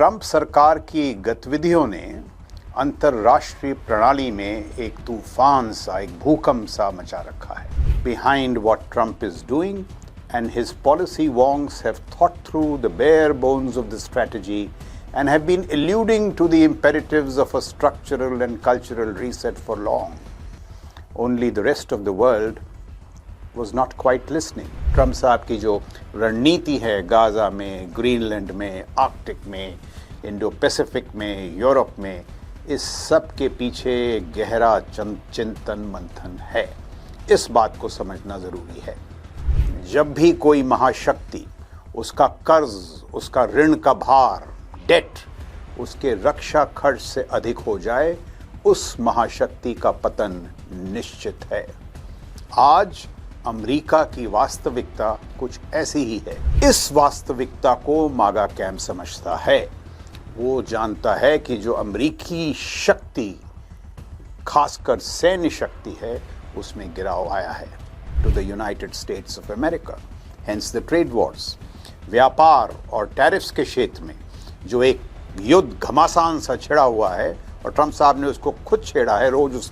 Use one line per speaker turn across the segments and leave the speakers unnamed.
Trump सरकार की गतिविधियों ने अंतर्राष्ट्रीय प्रणाली में एक तूफान सा, एक भूकंप सा मचा रखा है. Behind what Trump is doing and his policy wonks have thought through the bare bones of the strategy and have been alluding to the imperatives of a structural and cultural reset for long. Only the rest of the world was not quite listening. Trump साहब की जो रणनीति है Gaza में, Greenland में, Arctic में, Indo Pacific में, Europe में, इस सब के पीछे गहरा चिंतन मंथन है. इस बात को समझना ज़रूरी है. जब भी कोई महाशक्ति, उसका कर्ज, उसका ऋण का भार, डेट, उसके रक्षा खर्च से अधिक हो जाए, उस महाशक्ति का पतन निश्चित है. आज अमेरिका की वास्तविकता कुछ ऐसी ही है. इस वास्तविकता को मागा कैंप समझता है. वो जानता है कि जो अमेरिकी शक्ति, खासकर सैन्य शक्ति है, उसमें गिराव आया है. To the United States of America, hence the trade wars. व्यापार और टैरिफ्स के क्षेत्र में जो एक युद्ध घमासान सा छिड़ा हुआ है और ट्रंप साहब ने उसको खुद छेड़ा है, रोज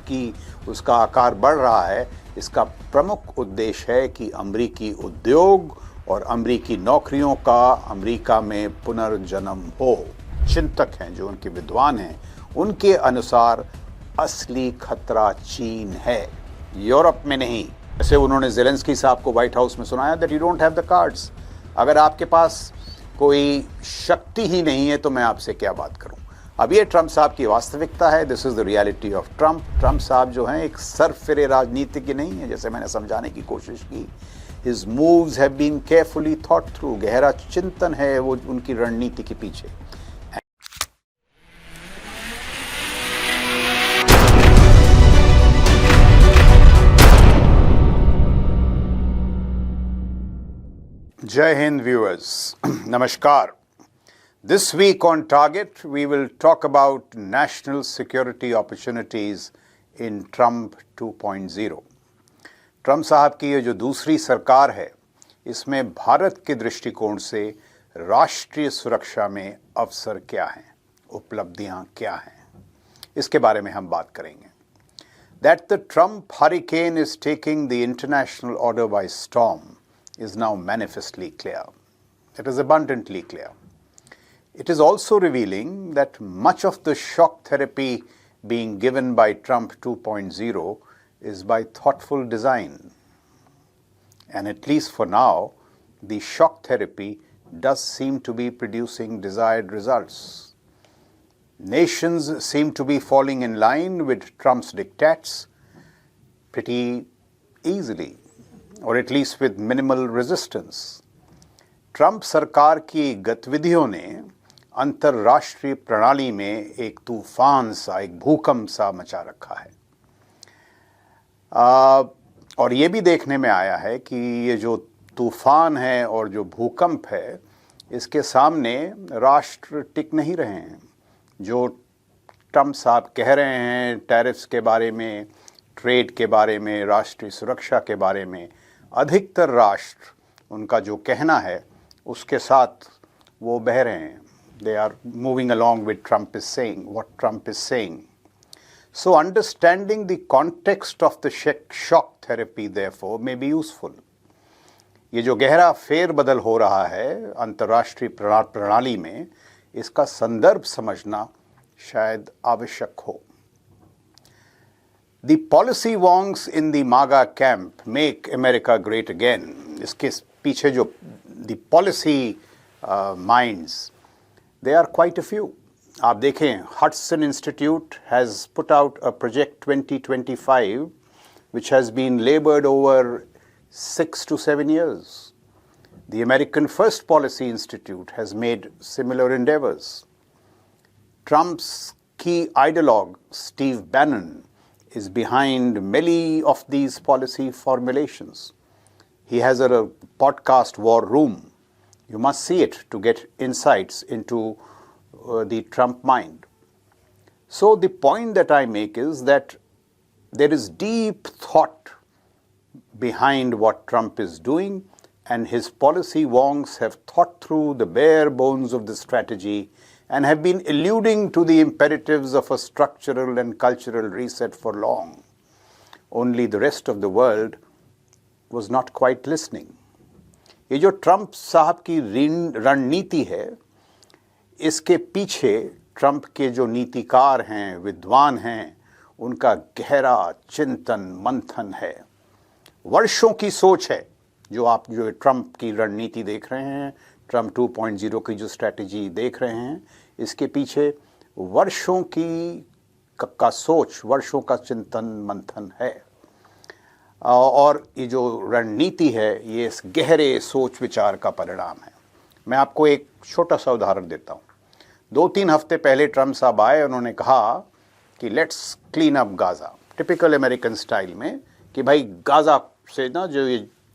उसका आकार बढ़ रहा है. इसका प्रमुख उद्देश्य है कि अमेरिकी उद्योग और अमेरिकी नौकरियों का अमेरिका में पुनर्जन्म हो. चिंतक हैं, जो उनके विद्वान हैं, उनके अनुसार असली खतरा चीन है, यूरोप में नहीं. जैसे उन्होंने ज़ेलेंस्की साहब को व्हाइट हाउस में सुनाया that you don't have the cards. अगर आपके पास कोई शक्ति ही नहीं है तो मैं आपसे क्या बात करूं. अब ये ट्रंप साहब की वास्तविकता है. This is the reality of Trump. Trump साहब जो हैं एक सरफिरे राजनीतिज्ञ नहीं है, जैसे मैंने समझाने की कोशिश की. His moves have been carefully thought through. गहरा चिंतन है वो उनकी रणनीति के पीछे. Jai Hind viewers, Namaskar. This week on Target, we will talk about national security opportunities in Trump 2.0. Trump साहब की ये जो दूसरी सरकार है, इसमें भारत के दृष्टिकोण से राष्ट्रीय सुरक्षा में अवसर क्या हैं, उपलब्धियां क्या हैं, इसके बारे में हम बात करेंगे. That the Trump hurricane is taking the international order by storm is now manifestly clear. It is abundantly clear. It is also revealing that much of the shock therapy being given by Trump 2.0 is by thoughtful design. And at least for now, the shock therapy does seem to be producing desired results. Nations seem to be falling in line with Trump's diktats pretty easily, or at least with minimal resistance. Trump सरकार की गतिविधियों ने अंतर्राष्ट्रीय प्रणाली में एक तूफान सा, एक भूकंप सा मचा रखा है. और ये भी देखने में आया है कि ये जो तूफान है और जो भूकंप है, इसके सामने राष्ट्र टिक नहीं रहे हैं. जो ट्रंप साहब कह रहे हैं टैरिफ्स के बारे में, ट्रेड के बारे में, राष्ट्रीय सुरक्षा के बारे में, अधिकतर राष्ट्र उनका जो कहना है उसके साथ वो बह रहे हैं. They are moving along with Trump is saying, what Trump is saying. So understanding the context of the shock therapy therefore may be useful. ये जो गहरा फेरबदल हो रहा है अंतर्राष्ट्रीय प्रणाली में, इसका संदर्भ समझना शायद आवश्यक हो. The policy wonks in the MAGA camp make America great again. इसके पीछे जो the policy minds, they are quite a few. आप देखें, Hudson Institute has put out a project 2025 which has been labored over 6 to 7 years. The American First Policy Institute has made similar endeavors. Trump's key ideologue, Steve Bannon, is behind many of these policy formulations. He has a podcast, War Room. You must see it to get insights into the Trump mind. So the point that I make is that there is deep thought behind what Trump is doing, and his policy wonks have thought through the bare bones of the strategy and have been alluding to the imperatives of a structural and cultural reset for long. Only the rest of the world was not quite listening. ये जो Trump साहब की रणनीति है, इसके पीछे Trump के जो नीतिकार हैं, विद्वान हैं, उनका गहरा चिंतन मंथन है, वर्षों की सोच है। जो ट्रंप की रणनीति देख रहे हैं, ट्रंप 2.0 की जो स्ट्रैटेजी देख रहे हैं, इसके पीछे वर्षों का सोच, वर्षों का चिंतन मंथन है। और ये जो रणनीति है, ये इस गहरे सोच विचार का परिणाम है। मैं आपको एक छोटा सा उदाहरण देता हूँ। 2-3 हफ्ते पहले ट्रंप साहब आए, उन्होंने कहा कि let's clean up Gaza, typical American style में, कि भाई गाज़ा से ना जो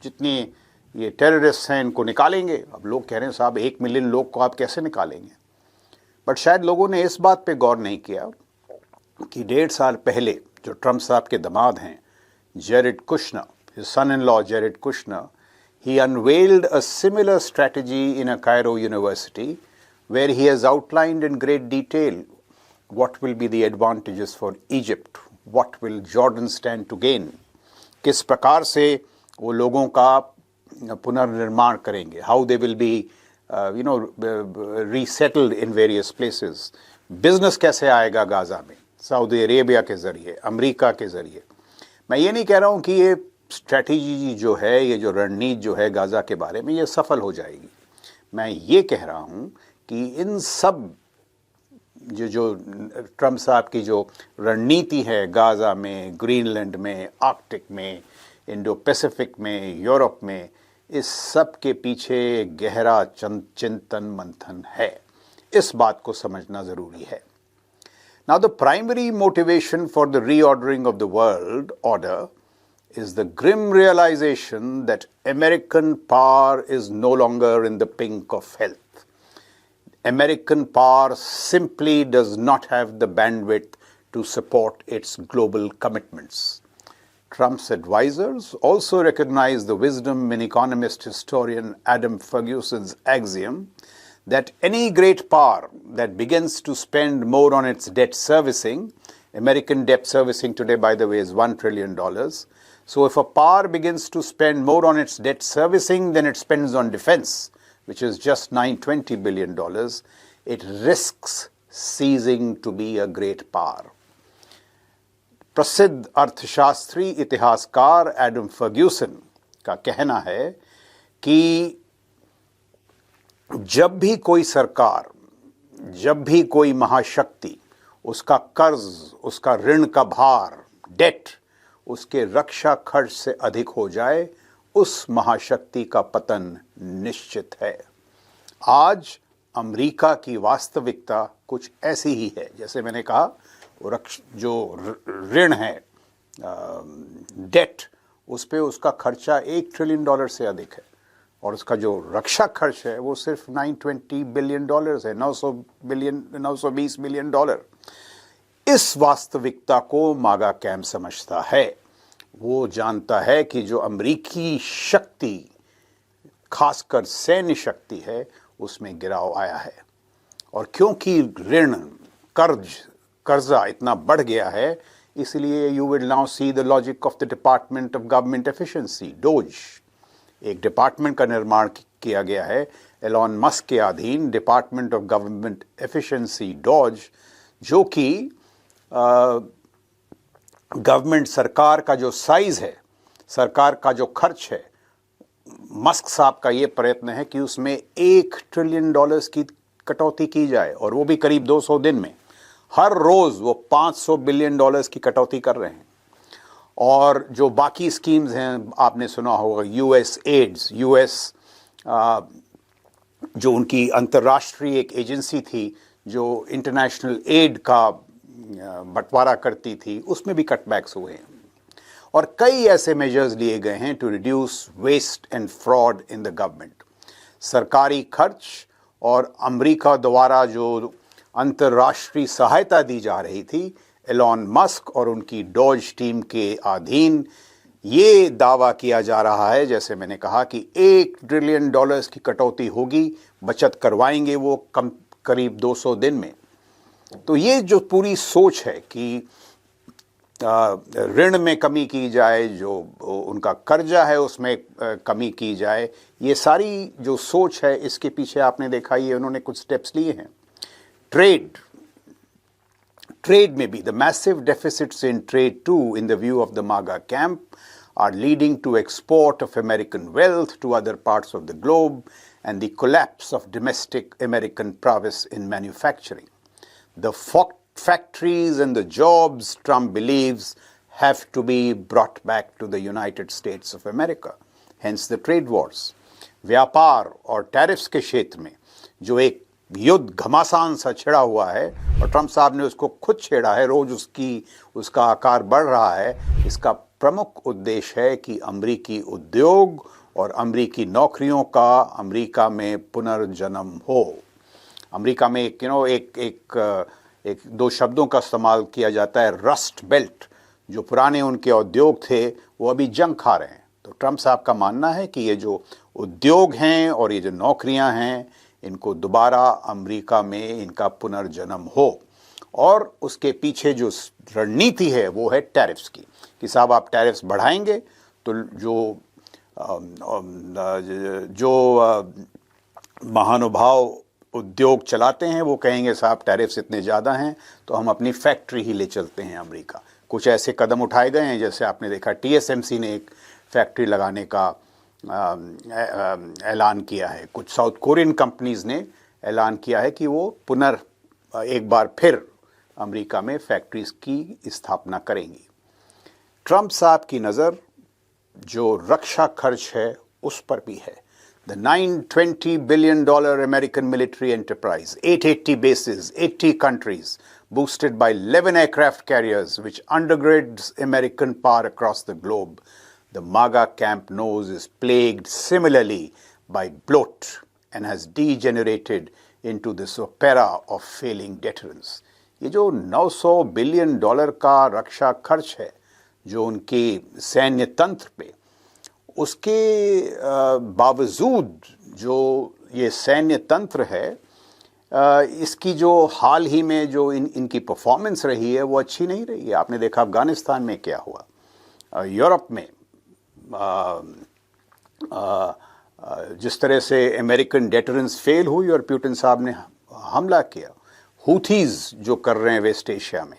जितनी ये टेररिस्ट हैं इनको निकालेंगे। अब लोग कह रहे हैं साहब 1 मिलियन लोग को आप कैसे निकालेंगे? बट शायद लोगों ने इस बात पे गौर नहीं किया कि 1.5 साल पहले जो ट्रंप साहब के दामाद हैं, Jared Kushner, his son-in-law Jared Kushner, he unveiled a similar strategy in a Cairo university where he has outlined in great detail what will be the advantages for Egypt, what will Jordan stand to gain, किस प्रकार से वो लोगों का पुनर्निर्माण करेंगे, how they will be resettled in various places, business कैसे आएगा गाज़ा में सऊदी अरेबिया के ज़रिए, अमेरिका के ज़रिए। मैं ये नहीं कह रहा हूँ कि ये स्ट्रैटेजी जो है, ये जो रणनीति जो है गाज़ा के बारे में, ये सफल हो जाएगी। मैं ये कह रहा हूँ कि इन सब जो ट्रंप साहब की जो रणनीति है गाज़ा में, ग्रीनलैंड में, आर्कटिक में, इंडो पैसिफिक में, यूरोप में, इस सब के पीछे गहरा चिंतन मंथन है। इस बात को समझना ज़रूरी है। Now, the primary motivation for the reordering of the world order is the grim realization that American power is no longer in the pink of health. American power simply does not have the bandwidth to support its global commitments. Trump's advisors also recognize the wisdom in economist historian Adam Ferguson's axiom that any great power that begins to spend more on its debt servicing, American debt servicing today, by the way, is $1 trillion. So if a power begins to spend more on its debt servicing than it spends on defense, which is just $920 billion, it risks ceasing to be a great power. प्रसिद्ध अर्थशास्त्री इतिहासकार Adam Fergusson का कहना है कि जब भी कोई सरकार, जब भी कोई महाशक्ति, उसका कर्ज, उसका ऋण का भार, डेट, उसके रक्षा खर्च से अधिक हो जाए, उस महाशक्ति का पतन निश्चित है। आज अमेरिका की वास्तविकता कुछ ऐसी ही है। जैसे मैंने कहा, जो ऋण है, डेट, उस पे उसका खर्चा $1 ट्रिलियन से अधिक है, और उसका जो रक्षा खर्च है वो सिर्फ $920 बिलियन है, 920 बिलियन डॉलर। इस वास्तविकता को मागा कैम्प समझता है। वो जानता है कि जो अमेरिकी शक्ति, खासकर सैन्य शक्ति है, उसमें गिराव आया है। और क्योंकि ऋण, कर्जा इतना बढ़ गया है, इसलिए you will now see the logic of the department of government efficiency, dose. एक डिपार्टमेंट का निर्माण किया गया है एलॉन मस्क के अधीन, department of government efficiency, dose, जो कि गवर्नमेंट, सरकार का जो साइज है, सरकार का जो खर्च है, मस्क साहब का ये प्रयत्न है कि उसमें $1 ट्रिलियन की कटौती की जाए, और वो भी करीब 200 दिन में। हर रोज वो $500 बिलियन की कटौती कर रहे हैं। और जो बाकी स्कीम्स हैं, आपने सुना होगा यूएस एड्स, जो उनकी अंतर्राष्ट्रीय एक एजेंसी थी जो इंटरनेशनल एड का बंटवारा करती थी, उसमें भी कटबैक्स हुए हैं। और कई ऐसे मेजर्स लिए गए हैं to reduce waste and fraud in the government. सरकारी खर्च और अमेरिका द्वारा जो अंतर्राष्ट्रीय सहायता दी जा रही थी, एलॉन मस्क और उनकी डॉज टीम के अधीन ये दावा किया जा रहा है, जैसे मैंने कहा, कि $1 ट्रिलियन की कटौती होगी, बचत करवाएंगे वो करीब 200 दिन में। तो ये जो पूरी सोच है कि ऋण में कमी की जाए, जो उनका कर्जा है उसमें कमी की जाए, ये सारी जो सोच है इसके पीछे आपने देखा ये उन्होंने कुछ स्टेप्स लिए हैं। ट्रेड में भी the massive deficits in trade too in the view of the MAGA camp are leading to export of American wealth to other parts of the globe and the collapse of domestic American prowess in manufacturing. The factories and the jobs Trump believes have to be brought back to the United States of America, hence the trade wars. व्यापार और tariffs के क्षेत्र में जो एक युद्ध घमासान सा छिड़ा हुआ है और ट्रंप साहब ने उसको खुद छेड़ा है, रोज उसका आकार बढ़ रहा है, इसका प्रमुख उद्देश्य है कि अमेरिकी उद्योग और अमेरिकी नौकरियों का अमेरिका में पुनर्जन्म हो। अमेरिका में एक दो शब्दों का इस्तेमाल किया जाता है, रस्ट बेल्ट। जो पुराने उनके उद्योग थे वो अभी जंग खा रहे हैं। तो ट्रंप साहब का मानना है कि ये जो उद्योग हैं और ये जो नौकरियां हैं इनको दोबारा अमेरिका में इनका पुनर्जन्म हो, और उसके पीछे जो रणनीति है वो है टैरिफ्स की, कि साहब आप टैरिफ्स बढ़ाएंगे तो जो महानुभाव उद्योग चलाते हैं वो कहेंगे साहब टैरिफ्स इतने ज़्यादा हैं तो हम अपनी फैक्ट्री ही ले चलते हैं अमेरिका। कुछ ऐसे कदम उठाए गए हैं, जैसे आपने देखा TSMC ने एक फैक्ट्री लगाने का ऐलान किया है। कुछ साउथ कोरियन कंपनीज ने ऐलान किया है कि वो एक बार फिर अमेरिका में फैक्ट्रीज की स्थापना करेंगी। ट्रंप साहब की नज़र जो रक्षा खर्च है उस पर भी है। The $920 billion American military enterprise, 880 bases, 80 countries, boosted by 11 aircraft carriers, which undergirds American power across the globe, the MAGA camp knows is plagued similarly by bloat and has degenerated into this opera of failing deterrence. ये जो $900 billion का रक्षा खर्च है जो उनके सैन्य तंत्र पे, उसके बावजूद जो ये सैन्य तंत्र है इसकी जो हाल ही में जो इनकी परफॉर्मेंस रही है वो अच्छी नहीं रही है। आपने देखा अफगानिस्तान में क्या हुआ, यूरोप में जिस तरह से अमेरिकन डेटरेंस फेल हुई और पुतिन साहब ने हमला किया, हूथीज जो कर रहे हैं वेस्ट एशिया में।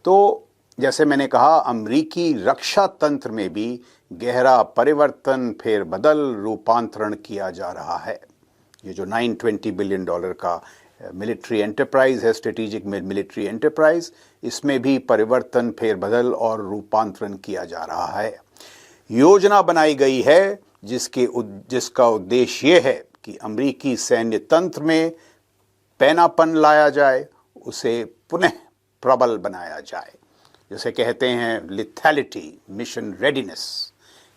तो जैसे मैंने कहा अमरीकी रक्षा तंत्र में भी गहरा परिवर्तन, फेरबदल, रूपांतरण किया जा रहा है। ये जो $920 बिलियन का मिलिट्री एंटरप्राइज है, स्ट्रेटेजिक मिलिट्री एंटरप्राइज, इसमें भी परिवर्तन, फेरबदल और रूपांतरण किया जा रहा है। योजना बनाई गई है जिसका उद्देश्य ये है कि अमरीकी सैन्य तंत्र में पैनापन लाया जाए, उसे पुनः प्रबल बनाया जाए, जैसे कहते हैं लिथैलिटी, मिशन रेडीनेस।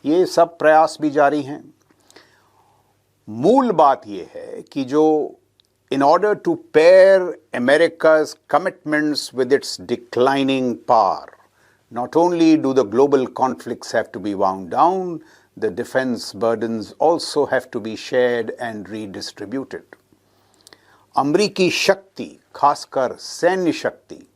ये सब प्रयास भी जारी हैं। मूल बात ये है कि जो in order to pair America's commitments with its declining power, not only do the global conflicts have to be wound down, the defense burdens also have to be shared and redistributed. अमरीकी शक्ति, खासकर सैन्य शक्ति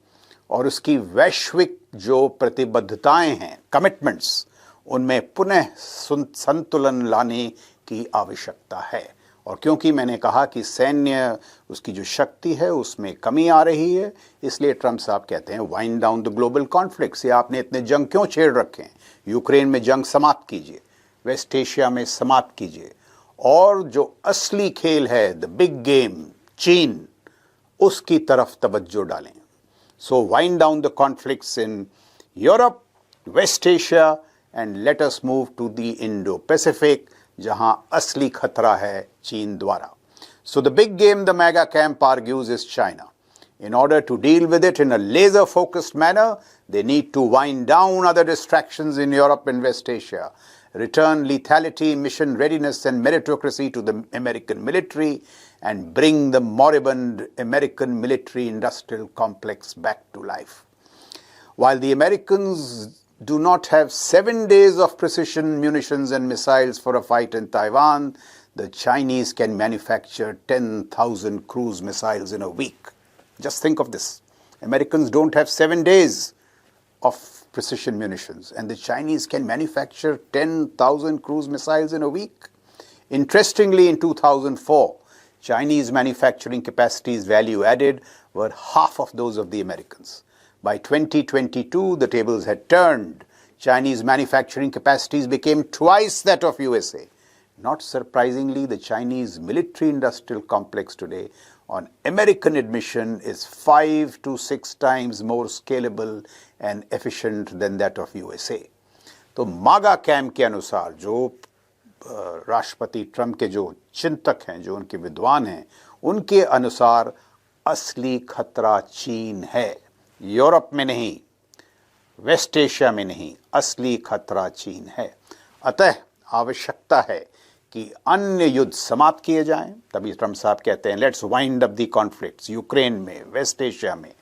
और उसकी वैश्विक जो प्रतिबद्धताएं हैं, कमिटमेंट्स, उनमें पुनः संतुलन लाने की आवश्यकता है। और क्योंकि मैंने कहा कि सैन्य उसकी जो शक्ति है उसमें कमी आ रही है, इसलिए ट्रंप साहब कहते हैं wind down the global conflicts. ये आपने इतने जंग क्यों छेड़ रखे हैं? यूक्रेन में जंग समाप्त कीजिए, वेस्ट एशिया में समाप्त कीजिए, और जो असली खेल है, द बिग गेम, चीन, उसकी तरफ तवज्जो डालें। So wind down the conflicts in Europe, West Asia, and let us move to the Indo-Pacific, जहां असली खतरा है चीन द्वारा। So the big game the MAGA camp argues is China. In order to deal with it in a laser-focused manner, they need to wind down other distractions in Europe and West Asia, return lethality, mission readiness, and meritocracy to the American military, and bring the moribund American military-industrial complex back to life. While the Americans do not have 7 days of precision munitions and missiles for a fight in Taiwan, the Chinese can manufacture 10,000 cruise missiles in a week. Just think of this. Americans don't have 7 days of precision munitions, and the Chinese can manufacture 10,000 cruise missiles in a week. Interestingly, in 2004, Chinese manufacturing capacities value added were half of those of the Americans. By 2022, the tables had turned. Chinese manufacturing capacities became twice that of USA. Not surprisingly, the Chinese military-industrial complex today, on American admission, is 5 to 6 times more scalable and efficient than that of USA. तो मागा camp के अनुसार जो राष्ट्रपति Trump के जो चिंतक हैं, जो उनके विद्वान हैं, उनके अनुसार असली खतरा चीन है, यूरोप में नहीं, वेस्ट एशिया में नहीं, असली खतरा चीन है। अतः आवश्यकता है कि अन्य युद्ध समाप्त किए जाएं। तभी ट्रंप साहब कहते हैं let's wind up the conflicts Ukraine में, वेस्ट एशिया में,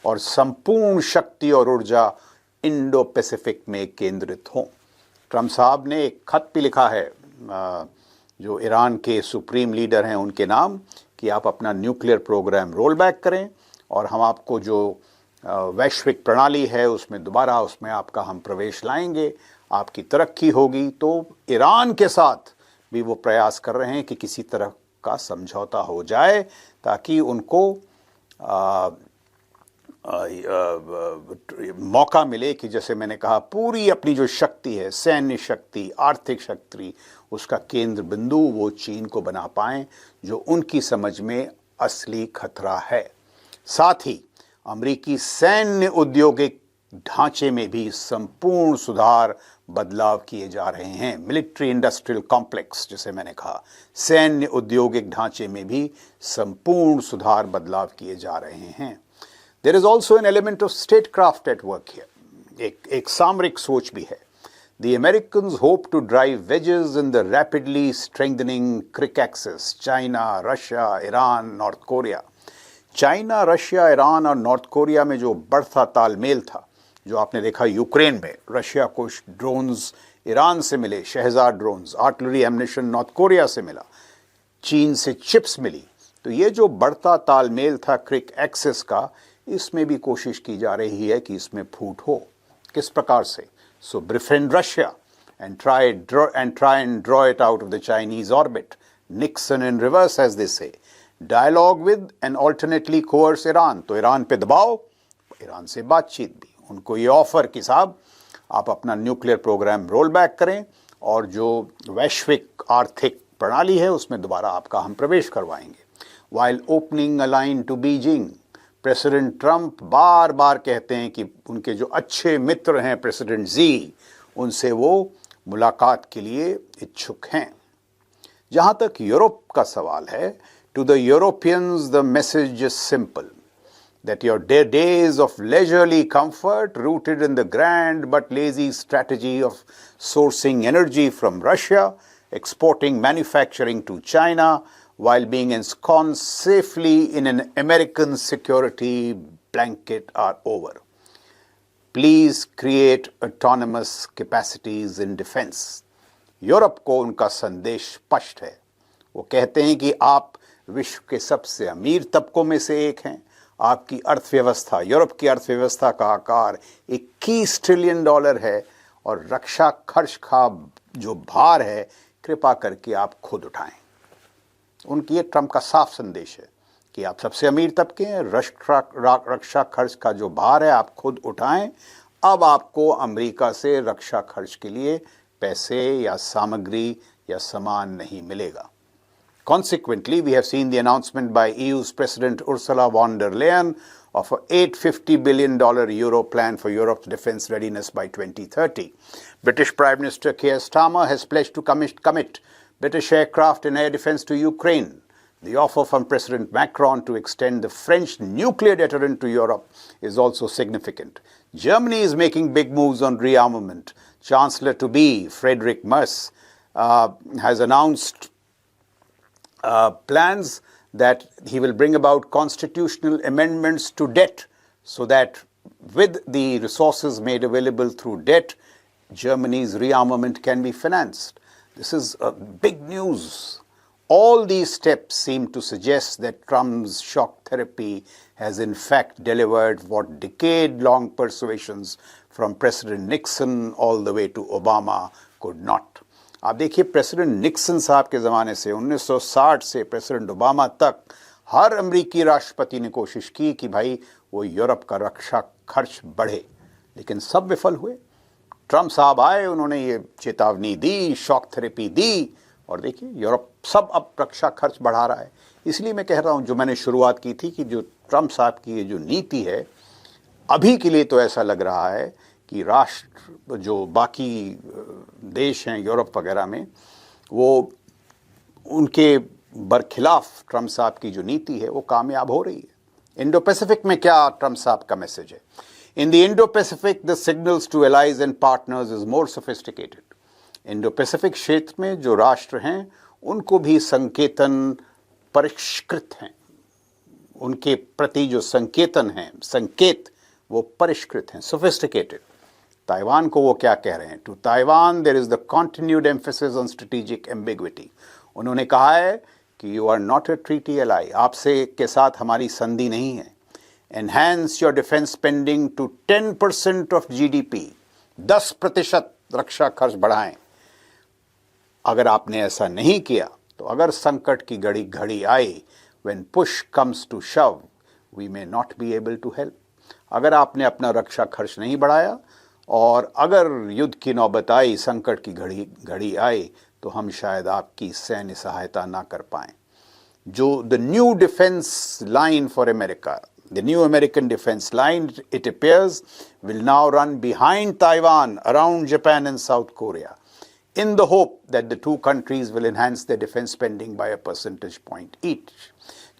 और संपूर्ण शक्ति और ऊर्जा इंडो पैसिफिक में केंद्रित हों। ट्रंप साहब ने एक खत भी लिखा है जो ईरान के सुप्रीम लीडर हैं उनके नाम, कि आप अपना न्यूक्लियर प्रोग्राम रोल बैक करें और हम आपको जो वैश्विक प्रणाली है उसमें दोबारा उसमें आपका हम प्रवेश लाएंगे, आपकी तरक्की होगी। तो ईरान के साथ भी वो प्रयास कर रहे हैं कि किसी तरह का समझौता हो जाए ताकि उनको मौका मिले कि जैसे मैंने कहा पूरी अपनी जो शक्ति है, सैन्य शक्ति, आर्थिक शक्ति, उसका केंद्र बिंदु वो चीन को बना पाएं जो उनकी समझ में असली खतरा है। साथ ही अमेरिकी सैन्य औद्योगिक ढांचे में भी संपूर्ण सुधार बदलाव किए जा रहे हैं। मिलिट्री इंडस्ट्रियल कॉम्प्लेक्स, जैसे मैंने कहा, सैन्य औद्योगिक ढांचे में भी संपूर्ण सुधार बदलाव किए जा रहे हैं। There is also an element of statecraft at work here. एक सामरिक सोच भी है। The Americans hope to drive wedges in the rapidly strengthening BRIC axis, China, Russia, Iran, North Korea. China, Russia, Iran और north Korea में जो बढ़ता तालमेल था, जो आपने देखा यूक्रेन में, रशिया को ड्रोन्स ईरान से मिले, Shahed drones, artillery ammunition North Korea से मिला, चीन से चिप्स मिली। तो ये जो बढ़ता तालमेल था क्रिक एक्सिस का, इसमें भी कोशिश की जा रही है कि इसमें फूट हो। किस प्रकार से? So befriend Russia and try and draw it out of the Chinese orbit. Nixon in reverse, as they say. Dialogue with and alternately coerce Iran. तो ईरान पे दबाव, ईरान से बातचीत भी। उनको ये ऑफर कि साहब आप अपना न्यूक्लियर प्रोग्राम रोल बैक करें और जो वैश्विक आर्थिक प्रणाली है उसमें दोबारा आपका हम प्रवेश करवाएंगे। While opening a line to Beijing, president Trump बार बार कहते हैं कि उनके जो अच्छे मित्र हैं प्रेसिडेंट जी, उनसे वो मुलाकात के लिए इच्छुक हैं। जहाँ तक यूरोप का सवाल है, to the Europeans the message is simple, that your days of leisurely comfort rooted in the grand but lazy strategy of sourcing energy from Russia, exporting manufacturing to China, while being ensconced safely in an American security blanket are over. Please create autonomous capacities in defense. Europe को उनका संदेश स्पष्ट है। वो कहते हैं कि आप विश्व के सबसे अमीर तबकों में से एक हैं। आपकी अर्थव्यवस्था, यूरोप की अर्थव्यवस्था का आकार 21 ट्रिलियन डॉलर है और रक्षा खर्च का जो भार है, कृपा करके आप खुद उठाएं। उनकी ये ट्रंप का साफ संदेश है कि आप सबसे अमीर तबके हैं, रक्षा खर्च का जो भार है आप खुद उठाएं। अब आपको अमेरिका से रक्षा खर्च के लिए पैसे या सामग्री या सामान नहीं मिलेगा। Consequently, we have seen the announcement by EU's President Ursula von der Leyen of an $850 billion euro plan for Europe's defense readiness by 2030. British Prime Minister Keir Starmer has pledged to commit British aircraft and air defense to Ukraine. The offer from President Macron to extend the French nuclear deterrent to Europe is also significant. Germany is making big moves on rearmament. Chancellor-to-be Friedrich Merz has announced plans that he will bring about constitutional amendments to debt so that with the resources made available through debt, Germany's rearmament can be financed. This is big news All these steps seem to suggest that Trump's shock therapy has in fact delivered what decade-long persuasions from President Nixon all the way to Obama could not. आप देखिए president Nixon साहब के ज़माने से 1960 से president Obama तक हर अमेरिकी राष्ट्रपति ने कोशिश की कि भाई वो यूरोप का रक्षा खर्च बढ़े, लेकिन सब विफल हुए। ट्रम्प साहब आए, उन्होंने ये चेतावनी दी, शॉक थेरेपी दी, और देखिए यूरोप सब अब रक्षा खर्च बढ़ा रहा है। इसलिए मैं कह रहा हूँ, जो मैंने शुरुआत की थी कि जो ट्रम्प साहब की ये जो नीति है, अभी के लिए तो ऐसा लग रहा है कि राष्ट्र जो बाकी देश हैं यूरोप वगैरह में, वो उनके बरखिलाफ ट्रम्प साहब की जो नीति है वो कामयाब हो रही है। इंडो पैसिफिक में क्या ट्रम्प साहब का मैसेज है? In the Indo Pacific the signals to allies and partners is more sophisticated. Indo Pacific क्षेत्र में जो राष्ट्र हैं उनको भी संकेतन परिष्कृत हैं, उनके प्रति जो संकेतन हैं, संकेत वो परिष्कृत हैं, सोफिस्टिकेटेड। ताइवान को वो क्या कह रहे हैं? To Taiwan there is the continued emphasis on strategic ambiguity. उन्होंने कहा है कि you are not a treaty ally, आपसे के साथ हमारी संधि नहीं है। Enhance your defence spending to 10% of GDP, 10% रक्षा खर्च बढ़ाएं। अगर आपने ऐसा नहीं किया तो अगर संकट की घड़ी आए, when push comes to shove we may not be able to help. अगर आपने अपना रक्षा खर्च नहीं बढ़ाया और अगर युद्ध की नौबत आई, संकट की घड़ी आए, तो हम शायद आपकी सैन्य सहायता ना कर पाएं। जो the new defence line for America, the new American defense line, it appears, will now run behind Taiwan, around Japan and South Korea, in the hope that the two countries will enhance their defense spending by a percentage point each.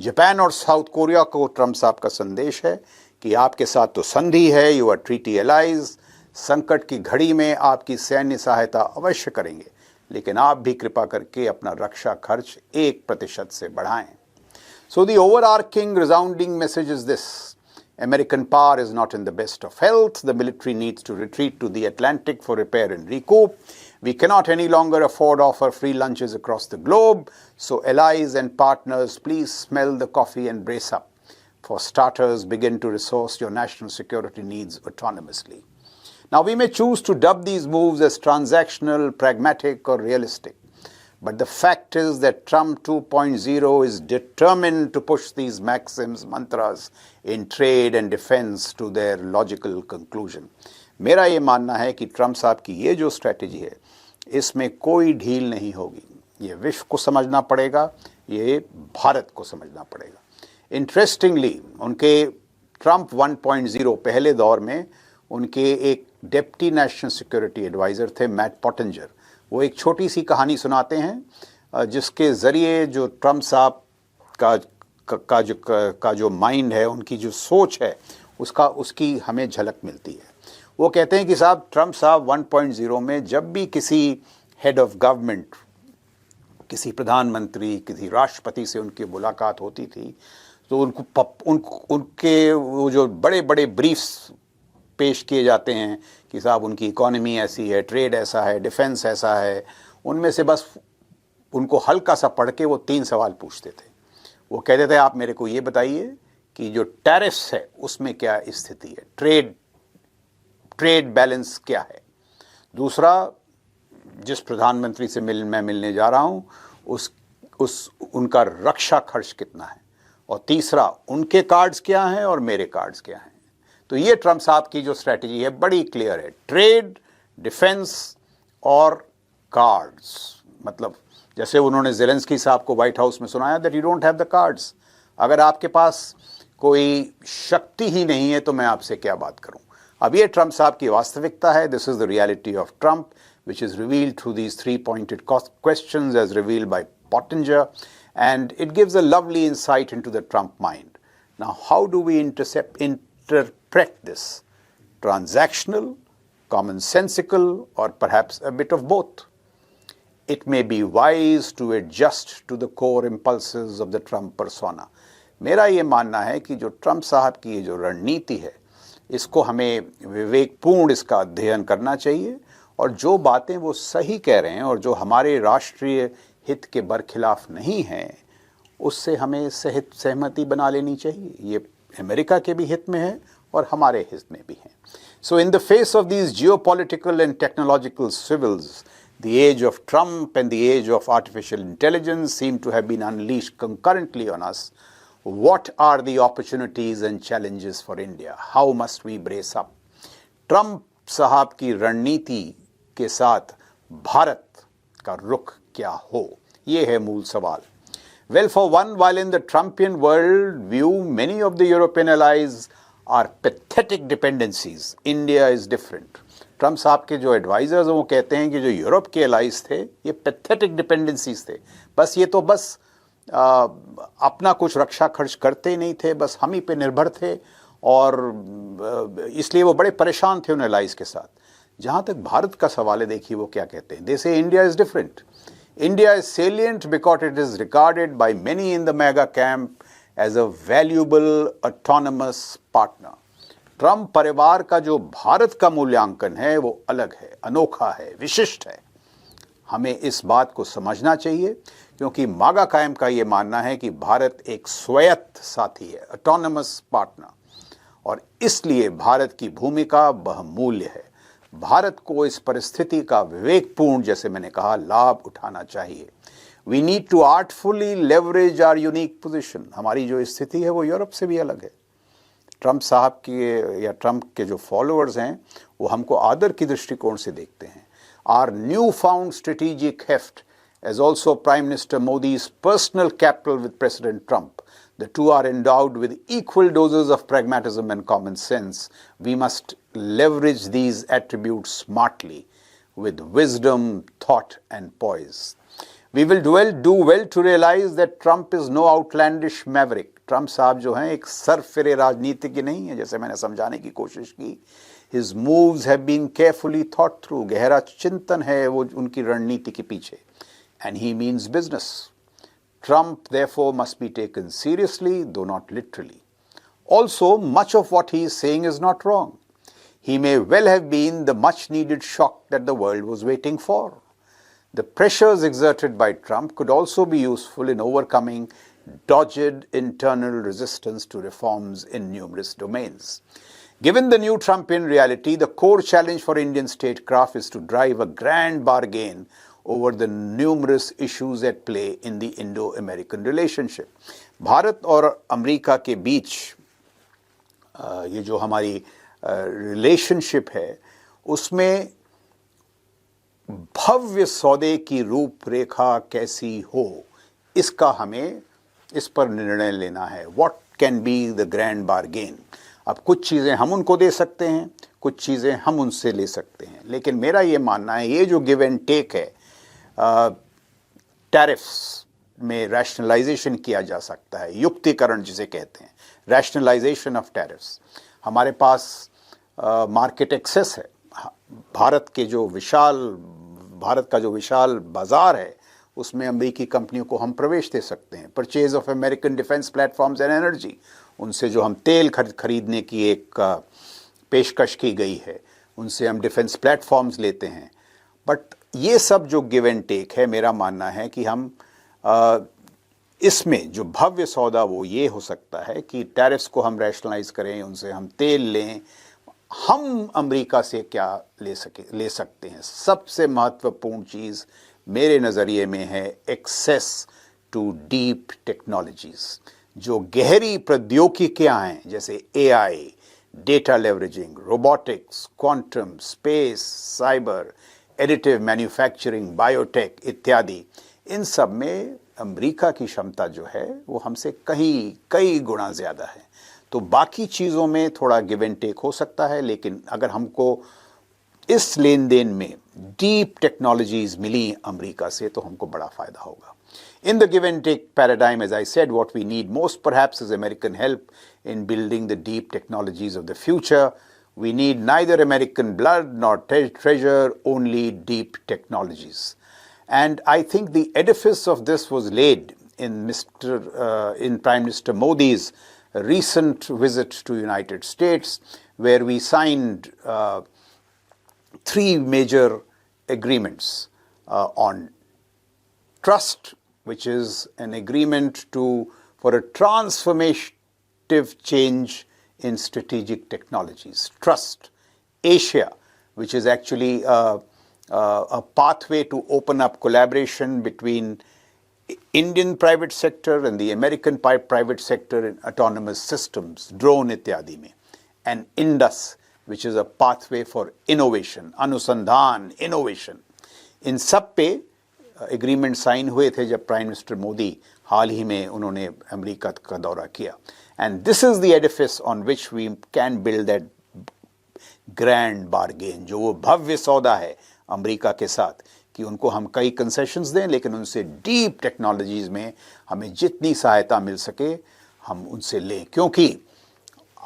Japan और south Korea को Trump साहब का संदेश है कि आपके साथ तो संधि है, यू आर ट्रीटी एलाइज, संकट की घड़ी में आपकी सैन्य सहायता अवश्य करेंगे, लेकिन आप भी कृपा करके अपना रक्षा खर्च 1% से बढ़ाएं। So the overarching resounding message is this: American power is not in the best of health. The military needs to retreat to the Atlantic for repair and recoup. We cannot any longer afford to offer free lunches across the globe. So allies and partners, please smell the coffee and brace up. For starters, begin to resource your national security needs autonomously. Now we may choose to dub these moves as transactional, pragmatic or realistic. But the fact is that Trump 2.0 is determined to push these maxims, mantras in trade and defense to their logical conclusion. मेरा ये मानना है कि Trump साहब की ये जो strategy है, इसमें कोई ढील नहीं होगी। ये विश्व को समझना पड़ेगा, ये भारत को समझना पड़ेगा। इंटरेस्टिंगली, उनके ट्रम्प 1.0 पहले दौर में उनके एक डेप्टी नेशनल सिक्योरिटी एडवाइज़र थे, मैट पॉटिंजर। वो एक छोटी सी कहानी सुनाते हैं जिसके ज़रिए जो ट्रम्प साहब का जो माइंड है, उनकी जो सोच है, उसकी हमें झलक मिलती है। वो कहते हैं कि साहब, ट्रम्प साहब 1.0 में जब भी किसी हेड ऑफ गवर्नमेंट, किसी प्रधानमंत्री, किसी राष्ट्रपति से उनकी मुलाकात होती थी, तो उनके वो जो बड़े बड़े ब्रीफ्स पेश किए जाते हैं कि साहब उनकी इकोनॉमी ऐसी है, ट्रेड ऐसा है, डिफेंस ऐसा है, उनमें से बस उनको हल्का सा पढ़ के वो 3 सवाल पूछते थे। वो कहते थे, आप मेरे को ये बताइए कि जो टैरिफ्स है उसमें क्या स्थिति है, ट्रेड बैलेंस क्या है। दूसरा, जिस प्रधानमंत्री से मैं मिलने जा रहा हूँ उनका रक्षा खर्च कितना है, और तीसरा, उनके कार्ड्स क्या हैं और मेरे कार्ड्स क्या हैं। तो ये ट्रम्प साहब की जो स्ट्रैटेजी है बड़ी क्लियर है, ट्रेड, डिफेंस और कार्ड्स। मतलब जैसे उन्होंने ज़ेलेंस्की साहब को व्हाइट हाउस में सुनाया that you don't have the cards. अगर आपके पास कोई शक्ति ही नहीं है तो मैं आपसे क्या बात करूं। अब ये ट्रम्प साहब की वास्तविकता है। This is the reality of Trump which is revealed through these 3-pointed questions as revealed by Pottinger, and it gives a lovely insight into the Trump mind. Now, how do we interpret this? Transactional, commonsensical, or perhaps a bit of both? It may be wise to adjust to the core impulses of the Trump persona. मेरा ये मानना है कि जो Trump साहब की ये जो रणनीति है, इसको हमें विवेकपूर्ण इसका अध्ययन करना चाहिए, और जो बातें वो सही कह रहे हैं और जो हमारे राष्ट्रीय हित के बरखिलाफ नहीं है, उससे हमें सहमति बना लेनी चाहिए। ये अमेरिका के भी हित में है और हमारे हित में भी है। So in the face of these geopolitical and technological swivels, the age of Trump and the age of artificial intelligence seem to have been unleashed concurrently on us. What are the opportunities and challenges for India? How must we brace up? Trump साहब की रणनीति के साथ भारत का रुख क्या हो, ये है मूल सवाल। Well, for one, while in the Trumpian world view, many of the European allies are pathetic dependencies, India is different. Trump साहब के जो एडवाइजर्स हैं वो कहते हैं कि जो यूरोप के एलाइज थे ये पैथेटिक डिपेंडेंसीज थे, बस ये तो बस अपना कुछ रक्षा खर्च करते ही नहीं थे, बस हम ही पे निर्भर थे और इसलिए वो बड़े परेशान थे उन एलाइज के साथ। जहाँ तक भारत का सवाल है, देखिए वो क्या कहते हैं। दे से India is different. India is salient because it is regarded by many in the MAGA camp as a valuable autonomous partner. Trump परिवार का जो भारत का मूल्यांकन है वो अलग है, अनोखा है, विशिष्ट है। हमें इस बात को समझना चाहिए क्योंकि मागा कायम का ये मानना है कि भारत एक स्वायत्त साथी है, ऑटोनमस पार्टनर, और इसलिए भारत की भूमिका बहुमूल्य है। भारत को इस परिस्थिति का विवेकपूर्ण, जैसे मैंने कहा, लाभ उठाना चाहिए। We need to artfully leverage our unique position. हमारी जो स्थिति है वो यूरोप से भी अलग है। ट्रंप साहब के या ट्रंप के जो फॉलोअर्स हैं वो हमको आदर की दृष्टिकोण से देखते हैं। Our newfound strategic heft as also Prime Minister Modi's personal capital with President Trump. The two are endowed with equal doses of pragmatism and common sense. We must leverage these attributes smartly with wisdom, thought and poise. We will do well to realize that Trump is no outlandish maverick. Trump साहब जो हैं एक सरफिरे राजनीतिज्ञ नहीं है, जैसे मैंने समझाने की कोशिश की। His moves have been carefully thought through. गहरा चिंतन है वो उनकी रणनीति के पीछे। And he means business. Trump, therefore, must be taken seriously, though not literally. Also, much of what he is saying is not wrong. He may well have been the much-needed shock that the world was waiting for. The pressures exerted by Trump could also be useful in overcoming dogged internal resistance to reforms in numerous domains. Given the new Trumpian reality, the core challenge for Indian statecraft is to drive a grand bargain over the numerous issues at play in the Indo-American relationship. Bharat और America के बीच ये जो हमारी relationship है उसमें भव्य सौदे की रूपरेखा कैसी हो, इसका हमें इस पर निर्णय लेना है। What can be the grand bargain? अब कुछ चीज़ें हम उनको दे सकते हैं, कुछ चीज़ें हम उनसे ले सकते हैं, लेकिन मेरा ये मानना है ये जो गिव एंड टेक है, टैरिफ्स में रैशनलाइजेशन किया जा सकता है, युक्तिकरण जिसे कहते हैं, रैशनलाइजेशन ऑफ टैरिफ्स। हमारे पास मार्केट एक्सेस है। भारत का जो विशाल बाजार है उसमें अमेरिकी कंपनियों को हम प्रवेश दे सकते हैं। Purchase of American defence platforms and energy, उनसे जो हम तेल खरीदने की एक पेशकश की गई है, उनसे हम डिफेंस प्लेटफॉर्म्स लेते हैं। बट ये सब जो गिव एंड टेक है, मेरा मानना है कि हम इसमें जो भव्य सौदा वो ये हो सकता है कि टैरिफ्स को हम रैशनलाइज करें, उनसे हम तेल लें। हम अमेरिका से क्या ले सकते हैं? सबसे महत्वपूर्ण चीज़ मेरे नज़रिए में है एक्सेस टू डीप टेक्नोलॉजीज़। जो गहरी प्रौद्योगिकियाँ हैं जैसे AI, data leveraging, robotics, quantum, space, cyber, additive manufacturing, biotech इत्यादि, इन सब में अमेरिका की क्षमता जो है वो हमसे कई गुना ज़्यादा है। तो बाकी चीज़ों में थोड़ा गिव एंड टेक हो सकता है, लेकिन अगर हमको इस लेन देन में डीप टेक्नोलॉजीज़ मिली अमेरिका से तो हमको बड़ा फ़ायदा होगा। In the give and take paradigm, as I said, what we need most perhaps is American help in building the deep technologies of the future. We need neither American blood nor treasure, only deep technologies. And I think the edifice of this was laid in Prime Minister Modi's recent visit to United States, where we signed 3 major agreements on trust, which is an agreement for a transformative change in strategic technologies. Trust. Asia, which is actually a pathway to open up collaboration between Indian private sector and the American private sector in autonomous systems, drone इत्यादि में. And Indus, which is a pathway for innovation, अनुसंधान, innovation. इन सब पे agreement sign हुए थे जब prime minister Modi हाल ही में उन्होंने अमेरिका का दौरा किया. And this is the edifice on which we can build that grand bargain, जो वो भव्य सौदा है अमेरिका के साथ कि उनको हम कई कंसेशंस दें लेकिन उनसे डीप टेक्नोलॉजीज में हमें जितनी सहायता मिल सके हम उनसे लें, क्योंकि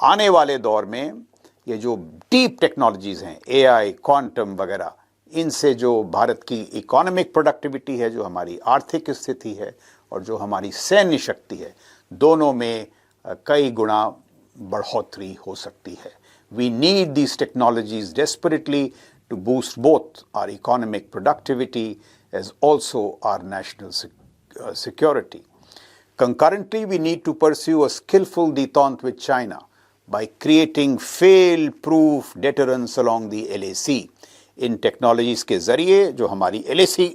आने वाले दौर में ये जो डीप टेक्नोलॉजीज हैं, एआई, क्वांटम वगैरह, इनसे जो भारत की इकोनॉमिक प्रोडक्टिविटी है, जो हमारी आर्थिक स्थिति है और जो हमारी सैन्य शक्ति है, दोनों में कई गुना बढ़ोतरी हो सकती है. We need these technologies desperately to boost both our economic productivity as also our national security. Concurrently, we need to pursue a skillful détente with China by creating fail-proof deterrence along the LAC. In technologies के ज़रिए जो हमारी LAC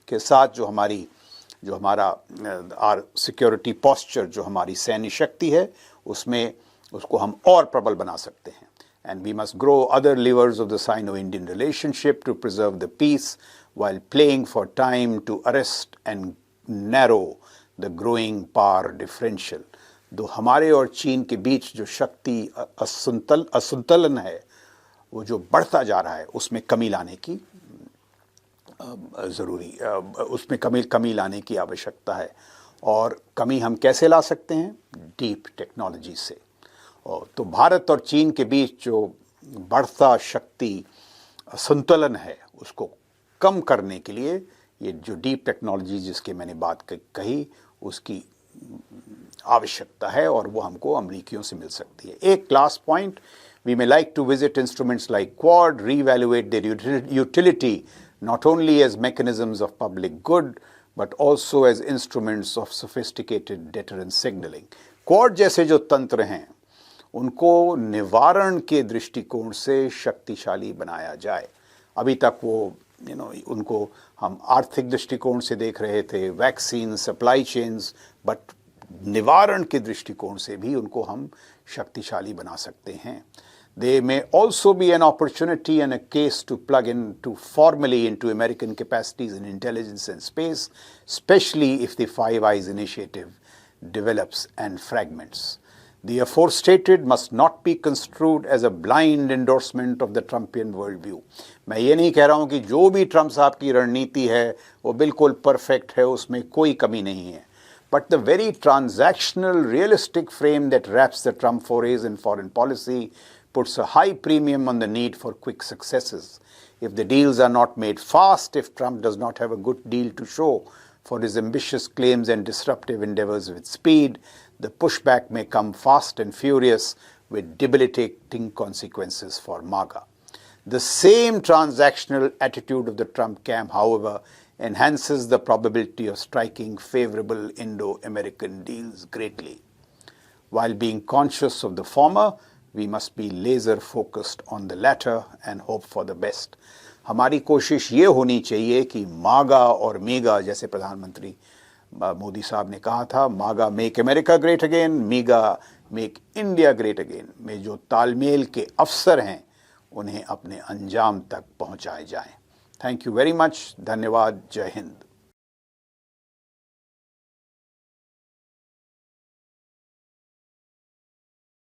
के साथ जो हमारा are security posture, जो हमारी सैन्य शक्ति है, उसको हम और प्रबल बना सकते हैं. And we must grow other levers of the Sino-Indian relationship to preserve the peace while playing for time to arrest and narrow the growing power differential. दो हमारे और चीन के बीच जो शक्ति असंतुलन है, वो जो बढ़ता जा रहा है, उसमें कमी लाने की कमी लाने की आवश्यकता है. और कमी हम कैसे ला सकते हैं? डीप टेक्नोलॉजी से. तो भारत और चीन के बीच जो बढ़ता शक्ति संतुलन है, उसको कम करने के लिए ये जो डीप टेक्नोलॉजी जिसके मैंने बात कही, उसकी आवश्यकता है और वो हमको अमेरिकियों से मिल सकती है. एक last point, we may like to visit instruments like Quad, reevaluate their utility not only as mechanisms of public good but also as instruments of sophisticated deterrence signaling. Quad जैसे जो तंत्र हैं उनको निवारण के दृष्टिकोण से शक्तिशाली बनाया जाए. अभी तक वो उनको हम आर्थिक दृष्टिकोण से देख रहे थे, वैक्सीन, सप्लाई चेन्स, बट निवारण के दृष्टिकोण से भी उनको हम शक्तिशाली बना सकते हैं. They may also be an opportunity and a case to plug formally into American capacities in intelligence and space, especially if the Five Eyes initiative develops and fragments. The aforestated must not be construed as a blind endorsement of the Trumpian worldview. मैं ये नहीं कह रहा हूँ कि जो भी Trump साहब की रणनीति है वो बिल्कुल परफेक्ट है, उसमें कोई कमी नहीं है. But the very transactional, realistic frame that wraps the Trump forays in foreign policy puts a high premium on the need for quick successes. If the deals are not made fast, if Trump does not have a good deal to show for his ambitious claims and disruptive endeavors with speed, the pushback may come fast and furious with debilitating consequences for MAGA. The same transactional attitude of the Trump camp, however, enhances the probability of striking favorable Indo-American deals greatly. While being conscious of the former, we must be laser focused on the latter and hope for the best. हमारी कोशिश ये होनी चाहिए कि मागा और mega, जैसे प्रधानमंत्री मोदी साहब ने कहा था, मागा make America great again, mega make India great again, में जो तालमेल के अवसर हैं उन्हें अपने अंजाम तक पहुंचाए जाएं. Thank you very much. धन्यवाद. जय हिंद.